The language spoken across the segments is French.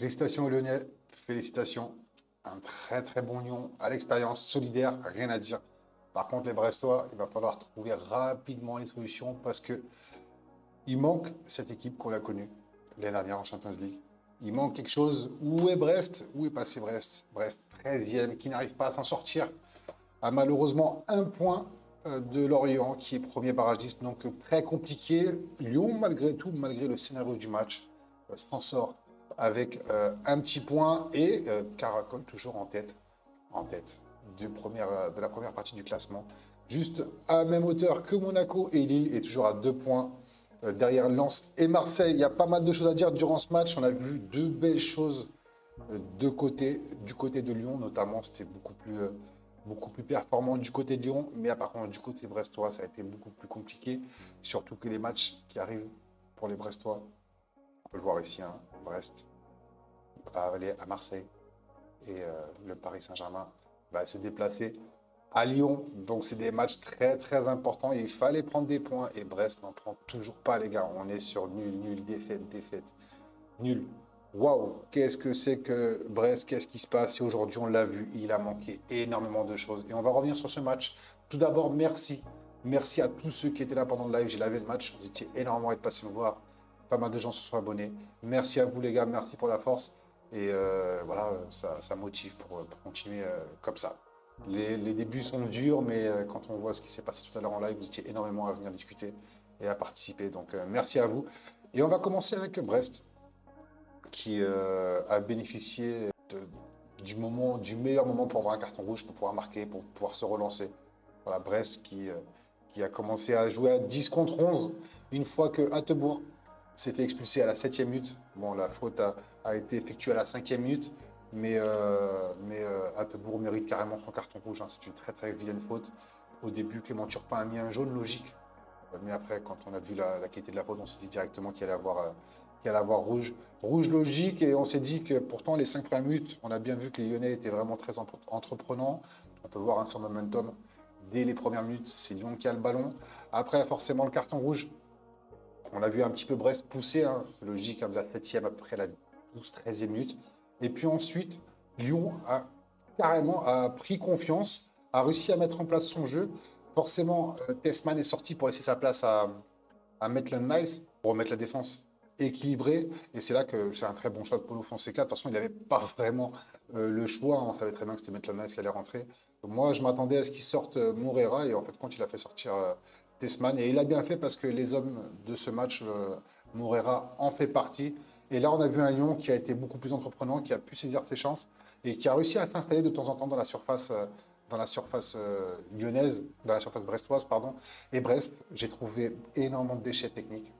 Félicitations aux Lyonnais, félicitations. Un très très bon Lyon, à l'expérience, solidaire, rien à dire. Par contre, les Brestois, il va falloir trouver rapidement les solutions parce que il manque cette équipe qu'on a connue l'année dernière en Champions League. Il manque quelque chose. Où est Brest? Où est passé Brest? Brest 13e, qui n'arrive pas à s'en sortir. A malheureusement un point de Lorient, qui est premier barragiste. Donc très compliqué. Lyon, malgré tout, malgré le scénario du match, s'en sort avec un petit point et Caracol toujours en tête de la première partie du classement. Juste à même hauteur que Monaco et Lille et toujours à 2 points derrière Lens et Marseille. Il y a pas mal de choses à dire durant ce match. On a vu deux belles choses du côté de Lyon, notamment. C'était beaucoup plus performant du côté de Lyon. Mais par contre, du côté brestois, ça a été beaucoup plus compliqué. Surtout que les matchs qui arrivent pour les Brestois, on peut le voir ici, hein, Brest va aller à Marseille et le Paris Saint-Germain va se déplacer à Lyon. Donc c'est des matchs très très importants. Il fallait prendre des points et Brest n'en prend toujours pas, les gars. On est sur nul, nul, défaite, défaite, nul. Waouh, qu'est-ce que c'est que Brest? Qu'est-ce qui se passe? Et aujourd'hui, on l'a vu, il a manqué énormément de choses. Et on va revenir sur ce match. Tout d'abord, merci. Merci à tous ceux qui étaient là pendant le live. J'ai lavé le match. Vous étiez énormément à être passés me voir. Pas mal de gens se sont abonnés. Merci à vous, les gars. Merci pour la force. Et voilà, ça motive pour continuer comme ça. Les débuts sont durs, mais quand on voit ce qui s'est passé tout à l'heure en live, vous étiez énormément à venir discuter et à participer. Donc merci à vous. Et on va commencer avec Brest, qui a bénéficié du meilleur moment pour avoir un carton rouge, pour pouvoir marquer, pour pouvoir se relancer. Voilà, Brest qui a commencé à jouer à 10 contre 11, une fois que Hatebourg s'est fait expulser à la 7e minute. Bon, la faute a été effectuée à la 5e minute, mais Hatebourg mérite carrément son carton rouge, hein. C'est une très très vilaine faute. Au début, Clément Turpin a mis un jaune logique. Mais après, quand on a vu la qualité de la faute, on s'est dit directement qu'il allait avoir rouge. Rouge logique, et on s'est dit que pourtant, les 5 premières minutes, on a bien vu que les Lyonnais étaient vraiment très entreprenants. On peut voir, hein, sur Momentum, dès les premières minutes, c'est Lyon qui a le ballon. Après, forcément, le carton rouge, on a vu un petit peu Brest pousser, hein, c'est logique, hein, de la 7e à peu près la 12-13e minute. Et puis ensuite, Lyon a carrément pris confiance, a réussi à mettre en place son jeu. Forcément, Tessman est sorti pour laisser sa place à Maitland Niles, pour remettre la défense équilibrée. Et c'est là que c'est un très bon choix de Paulo Fonseca. De toute façon, il n'avait pas vraiment le choix. On savait très bien que c'était Maitland Niles qui allait rentrer. Donc moi, je m'attendais à ce qu'il sorte Moreira. Et en fait, quand il a fait sortir Tessman, et il a bien fait parce que les hommes de ce match, Moreira en fait partie. Et là, on a vu un Lyon qui a été beaucoup plus entreprenant, qui a pu saisir ses chances et qui a réussi à s'installer de temps en temps dans la surface lyonnaise, dans la surface brestoise, pardon. Et Brest, j'ai trouvé énormément de déchets techniques,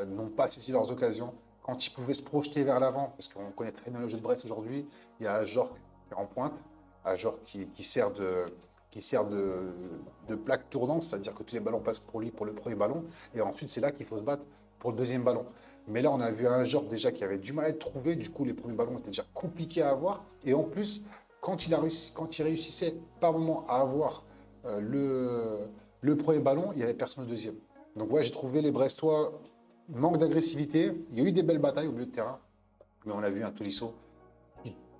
n'ont pas saisi leurs occasions. Quand ils pouvaient se projeter vers l'avant, parce qu'on connaît très bien le jeu de Brest aujourd'hui, il y a Ajorc qui est en pointe, Ajorc qui sert de plaque tournante, c'est-à-dire que tous les ballons passent pour lui pour le premier ballon, et ensuite c'est là qu'il faut se battre pour le deuxième ballon. Mais là, on a vu un genre déjà qui avait du mal à être trouvé, du coup les premiers ballons étaient déjà compliqués à avoir, et en plus, quand il réussissait par moment à avoir le premier ballon, il n'y avait personne au deuxième. Donc ouais, j'ai trouvé les Brestois manque d'agressivité. Il y a eu des belles batailles au milieu de terrain, mais on a vu un Tolisso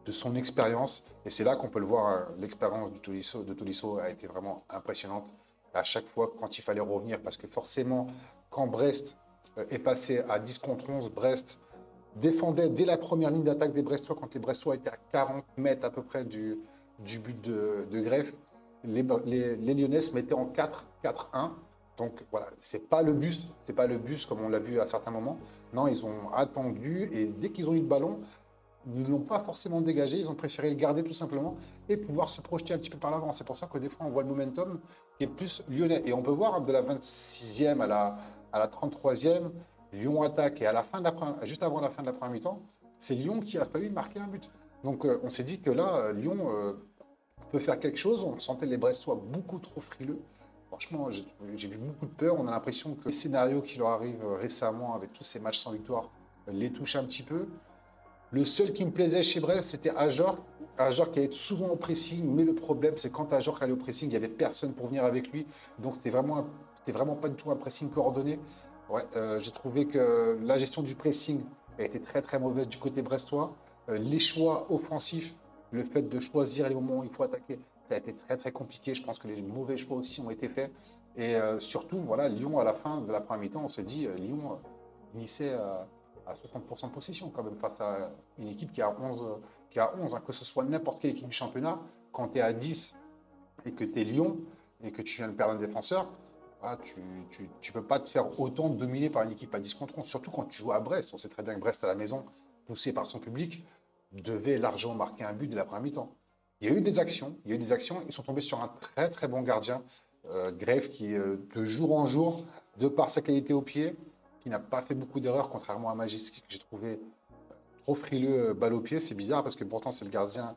de son expérience, et c'est là qu'on peut le voir, hein, l'expérience de Tolisso a été vraiment impressionnante. À chaque fois, quand il fallait revenir, parce que forcément, quand Brest est passé à 10 contre 11, Brest défendait dès la première ligne d'attaque des Brestois, quand les Brestois étaient à 40 mètres à peu près du but de Greff. Les Lyonnais se mettaient en 4-4-1. Donc voilà, c'est pas le bus comme on l'a vu à certains moments. Non, ils ont attendu et dès qu'ils ont eu le ballon, ils ne l'ont pas forcément dégagé, ils ont préféré le garder tout simplement et pouvoir se projeter un petit peu par l'avant. C'est pour ça que des fois on voit le momentum qui est plus lyonnais. Et on peut voir, hein, de la 26e à la 33e, Lyon attaque et à la fin de juste avant la fin de la première mi-temps, c'est Lyon qui a failli marquer un but. Donc on s'est dit que là, Lyon peut faire quelque chose. On sentait les Brestois beaucoup trop frileux. Franchement, j'ai vu beaucoup de peur. On a l'impression que les scénarios qui leur arrivent récemment avec tous ces matchs sans victoire les touchent un petit peu. Le seul qui me plaisait chez Brest, c'était Ajor. Ajor qui allait souvent au pressing, mais le problème, c'est quand Ajor allait au pressing, il n'y avait personne pour venir avec lui. Donc, c'était vraiment pas du tout un pressing coordonné. Ouais, j'ai trouvé que la gestion du pressing a été très très mauvaise du côté brestois. Les choix offensifs, le fait de choisir les moments où il faut attaquer, ça a été très très compliqué. Je pense que les mauvais choix aussi ont été faits. Et surtout, voilà, Lyon, à la fin de la première mi-temps, on s'est dit, Lyon finissait à 60% de possession quand même face à une équipe qui a 11 hein, que ce soit n'importe quelle équipe du championnat, quand tu es à 10 et que tu es Lyon et que tu viens de perdre un défenseur, voilà, tu peux pas te faire autant dominer par une équipe à 10 contre 11, surtout quand tu joues à Brest. On sait très bien que Brest à la maison, poussé par son public, devait largement marquer un but dès la première mi-temps. Il y a eu des actions, ils sont tombés sur un très très bon gardien, Greff, qui de jour en jour, de par sa qualité au pied, qui n'a pas fait beaucoup d'erreurs, contrairement à Magiski, que j'ai trouvé trop frileux, balle au pied. C'est bizarre parce que pourtant c'est le gardien,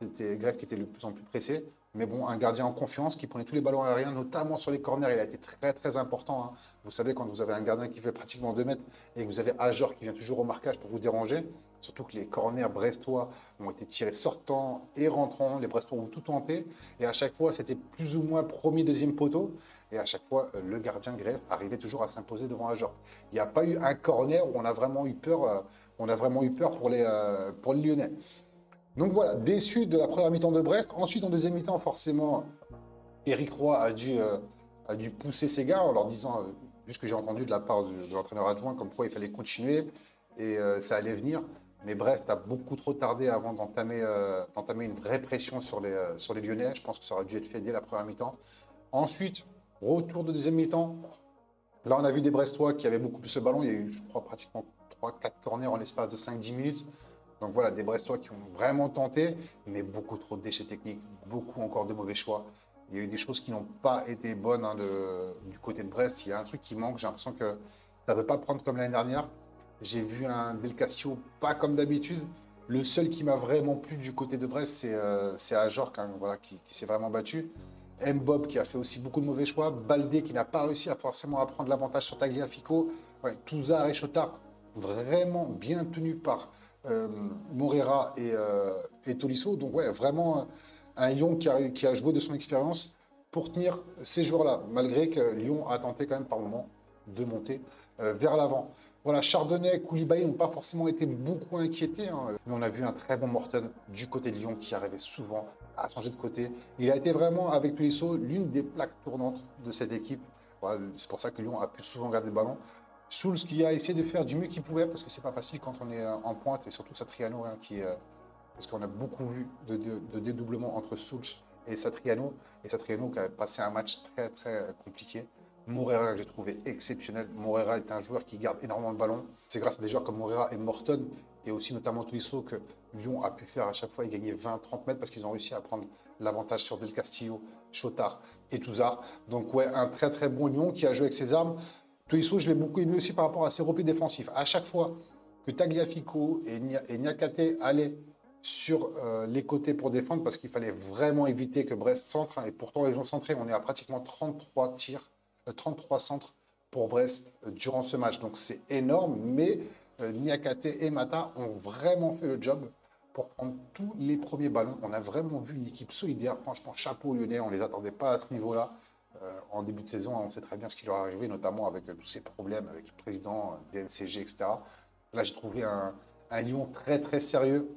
c'était Greff qui était le plus en plus pressé. Mais bon, un gardien en confiance qui prenait tous les ballons aériens, notamment sur les corners, il a été très très important, hein. Vous savez, quand vous avez un gardien qui fait pratiquement 2 mètres et que vous avez Ajor qui vient toujours au marquage pour vous déranger, surtout que les corners brestois ont été tirés sortant et rentrant, les Brestois ont tout tenté, et à chaque fois c'était plus ou moins premier, deuxième poteau, et à chaque fois le gardien Greff arrivait toujours à s'imposer devant Ajor. Il n'y a pas eu un corner où on a vraiment eu peur, pour les Lyonnais. Donc voilà, déçu de la première mi-temps de Brest. Ensuite, en deuxième mi-temps, forcément, Éric Roy a dû pousser ses gars en leur disant, vu ce que j'ai entendu de la part de l'entraîneur adjoint, comme quoi il fallait continuer et ça allait venir. Mais Brest a beaucoup trop tardé avant d'entamer une vraie pression sur les Lyonnais. Je pense que ça aurait dû être fait dès la première mi-temps. Ensuite, retour de deuxième mi-temps. Là, on a vu des Brestois qui avaient beaucoup plus le ballon. Il y a eu, je crois, pratiquement 3-4 corners en l'espace de 5-10 minutes. Donc voilà, des Brestois qui ont vraiment tenté, mais beaucoup trop de déchets techniques, beaucoup encore de mauvais choix. Il y a eu des choses qui n'ont pas été bonnes, hein, du côté de Brest. Il y a un truc qui manque, j'ai l'impression que ça ne veut pas prendre comme l'année dernière. J'ai vu un Del Castillo pas comme d'habitude. Le seul qui m'a vraiment plu du côté de Brest, c'est Ajorc, hein, voilà, qui s'est vraiment battu. Mbob qui a fait aussi beaucoup de mauvais choix. Baldé qui n'a pas réussi à forcément à prendre l'avantage sur Tagliafico. Ouais, Touzard et Chotard vraiment bien tenus par euh, Morera et Tolisso. Donc ouais, vraiment un Lyon qui a joué de son expérience pour tenir ces joueurs-là, malgré que Lyon a tenté quand même par moment de monter vers l'avant. Voilà, Chardonnay, Koulibaly n'ont pas forcément été beaucoup inquiétés, hein, mais on a vu un très bon Morton du côté de Lyon qui arrivait souvent à changer de côté. Il a été vraiment, avec Tolisso, l'une des plaques tournantes de cette équipe. Voilà, c'est pour ça que Lyon a pu souvent garder le ballon. Schulz qui a essayé de faire du mieux qu'il pouvait, parce que c'est pas facile quand on est en pointe, et surtout Satriano, hein, parce qu'on a beaucoup vu de dédoublements entre Schulz et Satriano qui a passé un match très très compliqué. Morera, que j'ai trouvé exceptionnel. Morera est un joueur qui garde énormément le ballon. C'est grâce à des joueurs comme Morera et Morton, et aussi notamment Tolisso, que Lyon a pu faire à chaque fois et gagner 20-30 mètres parce qu'ils ont réussi à prendre l'avantage sur Del Castillo, Chotard et Touzard. Donc ouais, un très très bon Lyon qui a joué avec ses armes. Tolisso, je l'ai beaucoup aimé aussi par rapport à ses replis défensifs. À chaque fois que Tagliafico et Niakate allaient sur les côtés pour défendre, parce qu'il fallait vraiment éviter que Brest centre, hein, et pourtant ils ont centré, on est à pratiquement 33 tirs, 33 centres pour Brest durant ce match. Donc c'est énorme, mais Niakate et Mata ont vraiment fait le job pour prendre tous les premiers ballons. On a vraiment vu une équipe solidaire. Franchement, chapeau aux Lyonnais, on ne les attendait pas à ce niveau-là. En début de saison, on sait très bien ce qui leur est arrivé, notamment avec tous ces problèmes avec le président, DNCG, etc. Là, j'ai trouvé un Lyon très très sérieux.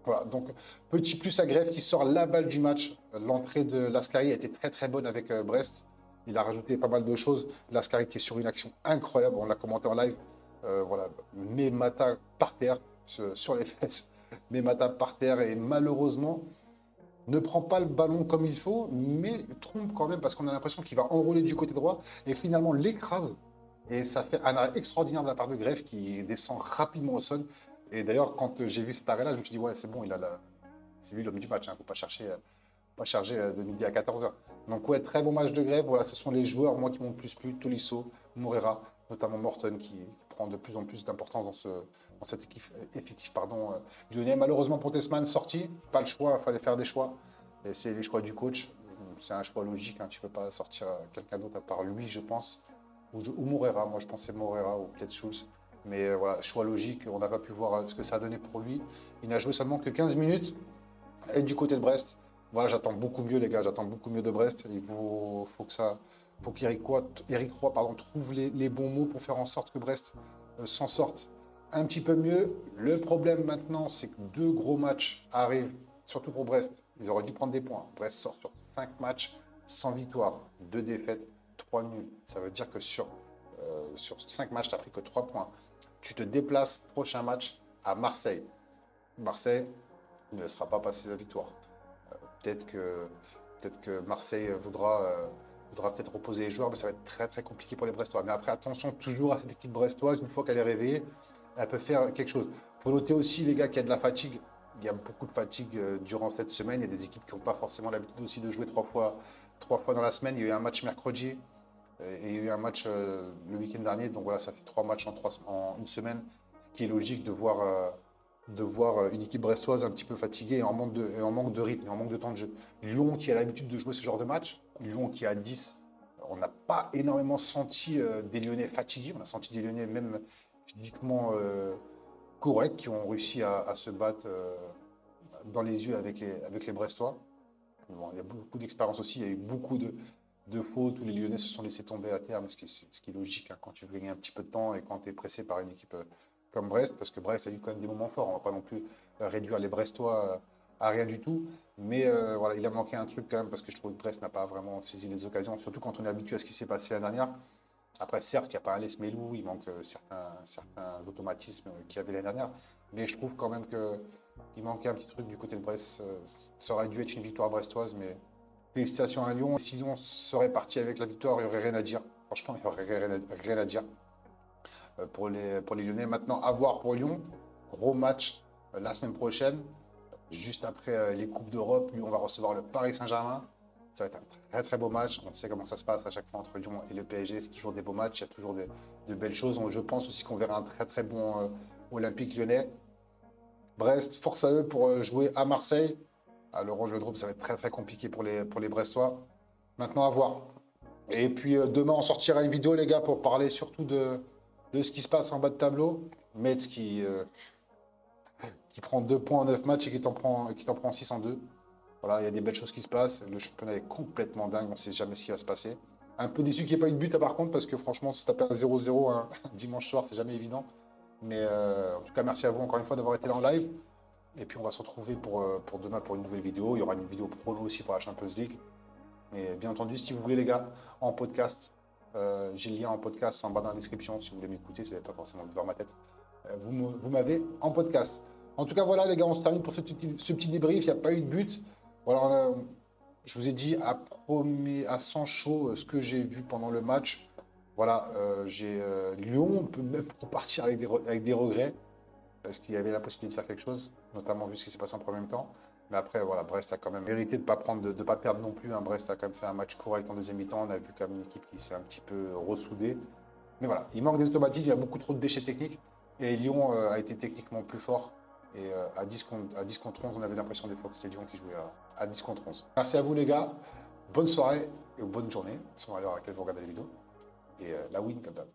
Voilà, donc petit plus à Grève qui sort la balle du match. L'entrée de Lascari a été très très bonne avec Brest. Il a rajouté pas mal de choses. Lascari qui est sur une action incroyable, on l'a commenté en live. Voilà, met Mata par terre, sur les fesses, met Mata par terre et malheureusement ne prend pas le ballon comme il faut, mais trompe quand même parce qu'on a l'impression qu'il va enrouler du côté droit et finalement l'écrase. Et ça fait un arrêt extraordinaire de la part de Greff qui descend rapidement au sol. Et d'ailleurs, quand j'ai vu cet arrêt-là, je me suis dit, ouais, c'est bon, c'est lui l'homme du match. Il ne faut pas chercher, pas charger de midi à 14h. Donc, ouais, très bon match de Greff. Voilà, ce sont les joueurs, moi, qui m'ont le plus plu. Tolisso, Morera, notamment Morton, qui prend de plus en plus d'importance dans cette équipe, effectif lyonnais. Malheureusement pour Tessman, sorti. Pas le choix, il fallait faire des choix. Et c'est les choix du coach. C'est un choix logique. Hein, tu ne peux pas sortir quelqu'un d'autre à part lui, je pense. Ou Morera. Moi, je pensais Morera ou peut-être Schulz. Mais voilà, choix logique. On n'a pas pu voir ce que ça a donné pour lui. Il n'a joué seulement que 15 minutes. Et du côté de Brest, voilà, j'attends beaucoup mieux, les gars. J'attends beaucoup mieux de Brest. Faut qu'Éric Roy, trouve les bons mots pour faire en sorte que Brest s'en sorte un petit peu mieux. Le problème maintenant, c'est que deux gros matchs arrivent, surtout pour Brest. Ils auraient dû prendre des points. Brest sort sur 5 matchs sans victoire, 2 défaites, 3 nuls. Ça veut dire que sur 5 matchs, tu n'as pris que 3 points. Tu te déplaces, prochain match, à Marseille. Marseille ne laissera pas passer la victoire. Peut-être que, peut-être que Marseille voudra peut-être reposer les joueurs, mais ça va être très très compliqué pour les Brestois. Mais après, attention toujours à cette équipe brestoise, une fois qu'elle est réveillée, elle peut faire quelque chose. Il faut noter aussi, les gars, qu'il y a de la fatigue. Il y a beaucoup de fatigue durant cette semaine. Il y a des équipes qui n'ont pas forcément l'habitude aussi de jouer 3 fois dans la semaine. Il y a eu un match mercredi et il y a eu un match le week-end dernier. Donc voilà, ça fait 3 matchs en une semaine, ce qui est logique de voir une équipe brestoise un petit peu fatiguée et en manque de rythme et en manque de temps de jeu. Lyon qui a l'habitude de jouer ce genre de match, Lyon qui a 10, on n'a pas énormément senti des Lyonnais fatigués, on a senti des Lyonnais même physiquement corrects qui ont réussi à se battre dans les yeux avec les Brestois. Bon, il y a beaucoup d'expérience aussi, il y a eu beaucoup de fautes où les Lyonnais se sont laissés tomber à terme, ce qui est logique hein, quand tu veux gagner un petit peu de temps et quand tu es pressé par une équipe comme Brest, parce que Brest a eu quand même des moments forts. On ne va pas non plus réduire les Brestois à rien du tout. Mais voilà, il a manqué un truc quand même, parce que je trouve que Brest n'a pas vraiment saisi les occasions, surtout quand on est habitué à ce qui s'est passé l'année dernière. Après, certes, il n'y a pas un Lesmelou, il manque certains automatismes qu'il y avait l'année dernière, mais je trouve quand même qu'il manquait un petit truc du côté de Brest. Ça aurait dû être une victoire brestoise, mais félicitations à Lyon. Si Lyon serait parti avec la victoire, il n'y aurait rien à dire. Franchement, il n'y aurait rien à dire pour les Lyonnais. Maintenant, à voir pour Lyon. Gros match la semaine prochaine. Juste après les Coupes d'Europe, Lyon va recevoir le Paris Saint-Germain. Ça va être un très très beau match. On sait comment ça se passe à chaque fois entre Lyon et le PSG. C'est toujours des beaux matchs, il y a toujours de belles choses. Je pense aussi qu'on verra un très très bon Olympique lyonnais. Brest, force à eux pour jouer à Marseille. À l'Orange Vélodrome, ça va être très très compliqué pour les Brestois. Maintenant, à voir. Et puis demain, on sortira une vidéo, les gars, pour parler surtout de ce qui se passe en bas de tableau. Metz qui prend 2 points en 9 matchs et qui t'en prend 6 en 2. Voilà, il y a des belles choses qui se passent. Le championnat est complètement dingue, on ne sait jamais ce qui va se passer. Un peu déçu qu'il n'y ait pas eu de but, par contre, parce que franchement, se taper un 0-0 un dimanche soir, c'est jamais évident. Mais en tout cas, merci à vous encore une fois d'avoir été là en live. Et puis, on va se retrouver pour demain pour une nouvelle vidéo. Il y aura une vidéo prono aussi pour la Champions League. Mais bien entendu, si vous voulez, les gars, en podcast, j'ai le lien en podcast en bas dans la description. Si vous voulez m'écouter, si vous n'avez pas forcément de voir ma tête, vous m'avez en podcast. En tout cas, voilà, les gars, on se termine pour ce petit débrief. Il n'y a pas eu de but. Voilà, je vous ai dit à sang chaud ce que j'ai vu pendant le match. Voilà, j'ai Lyon, on peut même repartir avec des regrets, parce qu'il y avait la possibilité de faire quelque chose, notamment vu ce qui s'est passé en premier temps. Mais après, voilà, Brest a quand même mérité de ne pas perdre non plus, hein. Brest a quand même fait un match correct en deuxième mi-temps. On a vu quand même une équipe qui s'est un petit peu ressoudée. Mais voilà, il manque des automatismes, il y a beaucoup trop de déchets techniques. Et Lyon a été techniquement plus fort. Et à 10 contre 11, on avait l'impression des fois que c'était Lyon qui jouait à 10 contre 11. Merci à vous les gars, bonne soirée et bonne journée, selon l'heure à laquelle vous regardez les vidéos. Et la win comme d'hab.